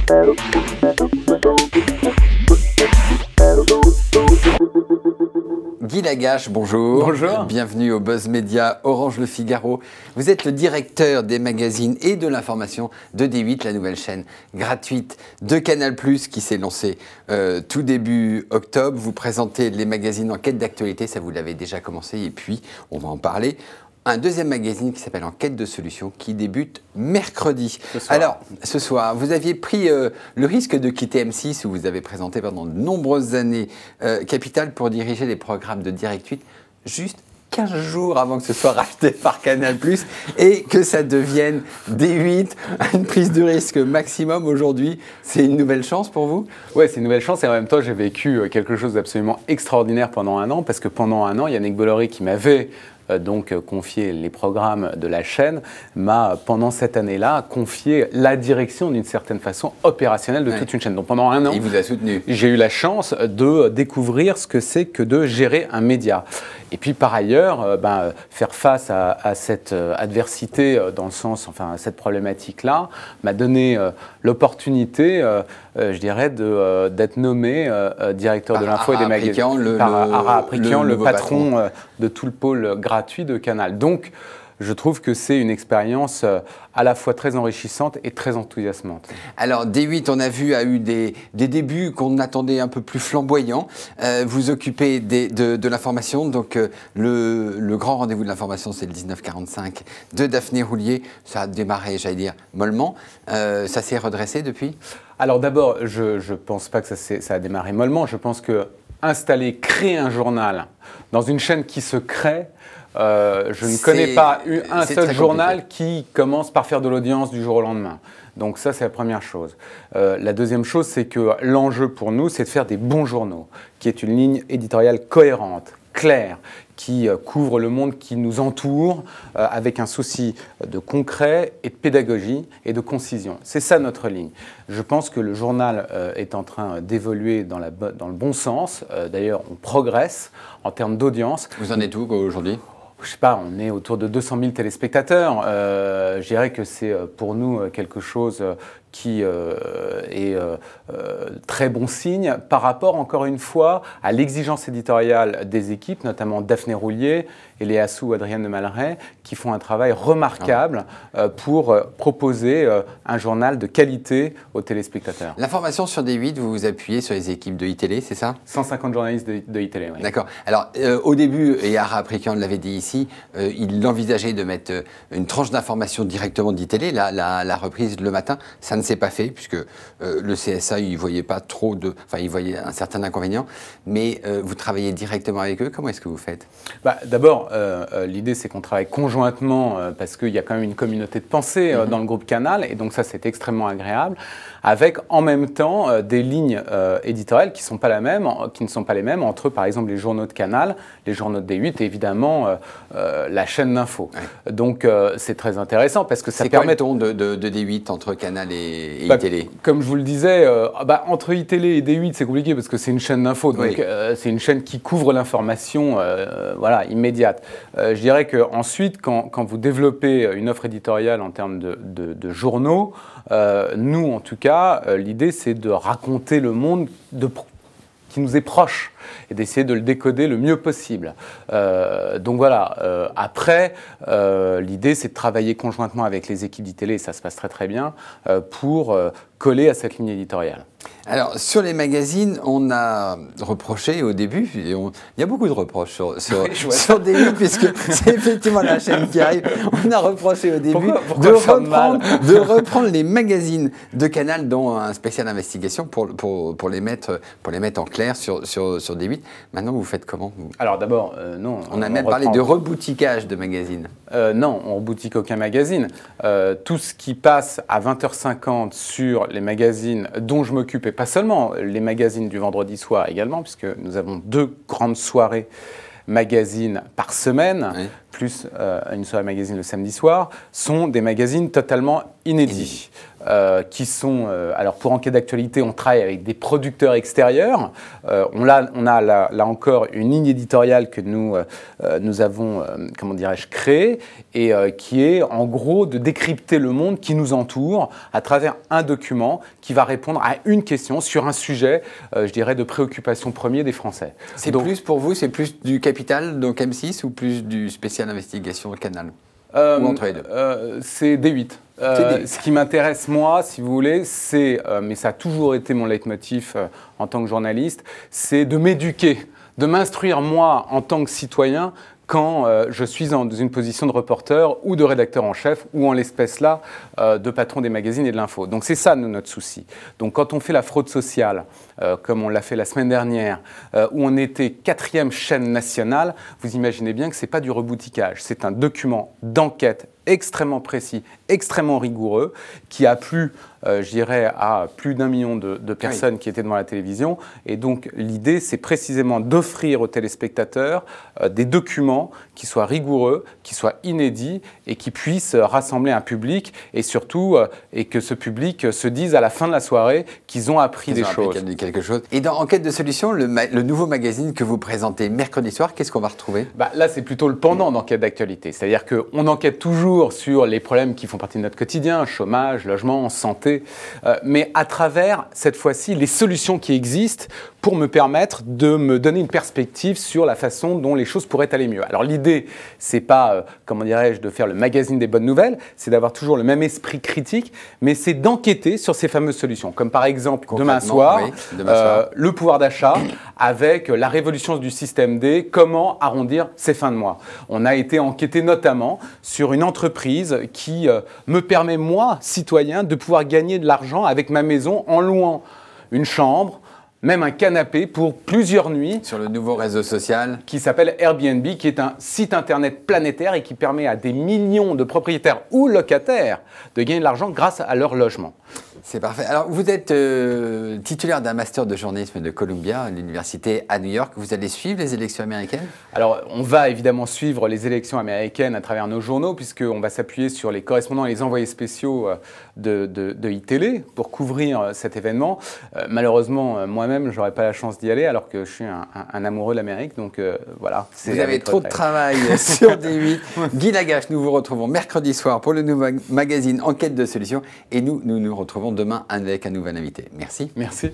Guy Lagache, bonjour. Bonjour. Bienvenue au Buzz Media Orange Le Figaro. Vous êtes le directeur des magazines et de l'information de D8, la nouvelle chaîne gratuite de Canal+, qui s'est lancée tout début octobre. Vous présentez les magazines Enquête d'actualité, ça vous l'avez déjà commencé, et puis on va en parler. Un deuxième magazine qui s'appelle Enquête de solutions qui débute mercredi. Alors, ce soir, vous aviez pris le risque de quitter M6 où vous avez présenté pendant de nombreuses années Capital pour diriger les programmes de Direct 8 juste 15 jours avant que ce soit racheté par Canal+, et que ça devienne D8, une prise de risque maximum aujourd'hui. C'est une nouvelle chance pour vous? Oui, c'est une nouvelle chance et en même temps, j'ai vécu quelque chose d'absolument extraordinaire pendant un an parce que pendant un an, Yannick Bolloré qui m'avait donc confié les programmes de la chaîne, m'a pendant cette année-là confié la direction d'une certaine façon opérationnelle de toute une chaîne. Donc pendant un an, il vous a soutenu. J'ai eu la chance de découvrir ce que c'est que de gérer un média. Et puis par ailleurs, faire face à cette adversité, dans le sens, enfin à cette problématique-là, m'a donné l'opportunité, je dirais, d'être nommé directeur de l'info et des magazines par Ara Aprikian, le patron de tout le pôle gratuit de Canal. Donc, je trouve que c'est une expérience à la fois très enrichissante et très enthousiasmante. Alors, D8, on a vu, a eu des débuts qu'on attendait un peu plus flamboyants. Vous occupez de l'information, donc le grand rendez-vous de l'information, c'est le 1945 de Daphné Roulier. Ça a démarré, j'allais dire, mollement. Ça s'est redressé depuis? Alors d'abord, je ne pense pas que ça a démarré mollement. Je pense que créer un journal dans une chaîne qui se crée, je ne connais pas un seul journal qui commence par faire de l'audience du jour au lendemain. Donc ça, c'est la première chose. La deuxième chose, c'est que l'enjeu pour nous, c'est de faire des bons journaux, qui est une ligne éditoriale cohérente, claire, qui couvre le monde qui nous entoure, avec un souci de concret et de pédagogie et de concision. C'est ça notre ligne. Je pense que le journal est en train d'évoluer dans le bon sens. D'ailleurs, on progresse en termes d'audience. Vous en êtes où aujourd'hui ? Je ne sais pas, on est autour de 200 000 téléspectateurs. Je dirais que c'est pour nous quelque chose qui est très bon signe par rapport, encore une fois, à l'exigence éditoriale des équipes, notamment Daphné Roulier et Léa Sou, Adrienne de Malray, qui font un travail remarquable pour proposer un journal de qualité aux téléspectateurs. L'information sur D8, vous vous appuyez sur les équipes de iTélé, c'est ça? 150 journalistes de iTélé, oui. D'accord. Alors, au début, et Ara Aprikian l'avait dit ici, il envisageait de mettre une tranche d'information directement d'iTélé, la reprise le matin. Ça ne s'est pas fait, puisque le CSA, il ne voyait pas trop de... Enfin, il voyait un certain inconvénient. Mais vous travaillez directement avec eux. Comment est-ce que vous faites? D'abord, l'idée, c'est qu'on travaille conjointement, parce qu'il y a quand même une communauté de pensée dans le groupe Canal, et donc ça, c'est extrêmement agréable, avec en même temps des lignes éditoriales qui ne sont pas les mêmes entre, par exemple, les journaux de Canal, les journaux de D8 et évidemment la chaîne d'info. Ouais. Donc, c'est très intéressant parce que ça permet... C'est quoi le ton de D8 entre Canal et iTélé? Comme je vous le disais, entre iTélé et D8, c'est compliqué parce que c'est une chaîne d'info, donc c'est une chaîne qui couvre l'information immédiate. Je dirais qu'ensuite, quand vous développez une offre éditoriale en termes de journaux, nous, en tout cas, l'idée, c'est de raconter le monde qui nous est proche et d'essayer de le décoder le mieux possible. Donc voilà, après, l'idée, c'est de travailler conjointement avec les équipes d'ITélé, et ça se passe très très bien, pour coller à cette ligne éditoriale. Alors, sur les magazines, on a reproché au début, et il y a beaucoup de reproches sur D8, puisque c'est effectivement la chaîne qui arrive. On a reproché au début de reprendre les magazines de Canal, dont un spécial investigation, pour les mettre en clair sur D8. Maintenant, vous faites comment, vous? Alors d'abord, non. On a même parlé de rebouticage de magazines. Non, on ne reboutique aucun magazine. Tout ce qui passe à 20h50 sur les magazines dont je m'occupe, et pas seulement, les magazines du vendredi soir également, puisque nous avons 2 grandes soirées magazines par semaine, plus une soirée magazine le samedi soir, sont des magazines totalement inédits. Qui sont, alors pour Enquête d'actualité, on travaille avec des producteurs extérieurs. On a là encore une ligne éditoriale que nous avons, comment dirais-je, créée et qui est en gros de décrypter le monde qui nous entoure à travers un document qui va répondre à une question sur un sujet, je dirais, de préoccupation premier des Français. C'est plus pour vous, c'est plus du Capital, donc M6, ou plus du spécial investigation Canal? Ou entre les deux? C'est D8. Ce qui m'intéresse, moi, si vous voulez, c'est, mais ça a toujours été mon leitmotiv en tant que journaliste, c'est de m'éduquer, de m'instruire, moi, en tant que citoyen, quand je suis dans une position de reporter ou de rédacteur en chef, ou en l'espèce là, de patron des magazines et de l'info. Donc c'est ça notre souci. Donc quand on fait la fraude sociale, comme on l'a fait la semaine dernière, où on était 4e chaîne nationale, vous imaginez bien que ce n'est pas du reboutiquage, c'est un document d'enquête extrêmement précis, extrêmement rigoureux, qui a plu, je dirais, à plus d'1 million de personnes qui étaient devant la télévision. Et donc, l'idée, c'est précisément d'offrir aux téléspectateurs des documents qui soient rigoureux, qui soient inédits et qui puissent rassembler un public et surtout, et que ce public se dise à la fin de la soirée qu'ils ont appris des choses. Quelque chose. Et dans Enquête de solution, le nouveau magazine que vous présentez mercredi soir, qu'est-ce qu'on va retrouver? Là, c'est plutôt le pendant d'Enquête d'actualité. C'est-à-dire qu'on enquête toujours sur les problèmes qui font partie de notre quotidien, chômage, logement, santé, mais à travers, cette fois-ci, les solutions qui existent pour me permettre de me donner une perspective sur la façon dont les choses pourraient aller mieux. Alors l'idée, c'est pas, comment dirais-je, de faire le magazine des bonnes nouvelles, c'est d'avoir toujours le même esprit critique, mais c'est d'enquêter sur ces fameuses solutions. Comme par exemple, demain soir, le pouvoir d'achat avec la révolution du système D, comment arrondir ses fins de mois. On a été enquêté notamment sur une entreprise qui me permet, moi, citoyen, de pouvoir gagner de l'argent avec ma maison en louant une chambre, même un canapé pour plusieurs nuits. Sur le nouveau réseau social qui s'appelle Airbnb, qui est un site internet planétaire et qui permet à des millions de propriétaires ou locataires de gagner de l'argent grâce à leur logement. C'est parfait. Alors, vous êtes titulaire d'un master de journalisme de Columbia, à l'université à New York. Vous allez suivre les élections américaines? Alors, on va évidemment suivre les élections américaines à travers nos journaux, puisqu'on va s'appuyer sur les correspondants et les envoyés spéciaux de iTélé pour couvrir cet événement. Malheureusement, moi-même, je n'aurai pas la chance d'y aller, alors que je suis un amoureux de l'Amérique. Donc, voilà. Vous avez trop de travail sur D8. Guy Lagache, nous vous retrouvons mercredi soir pour le nouveau magazine Enquête de solution. Et nous nous retrouvons demain avec un nouvel invité. Merci. Merci.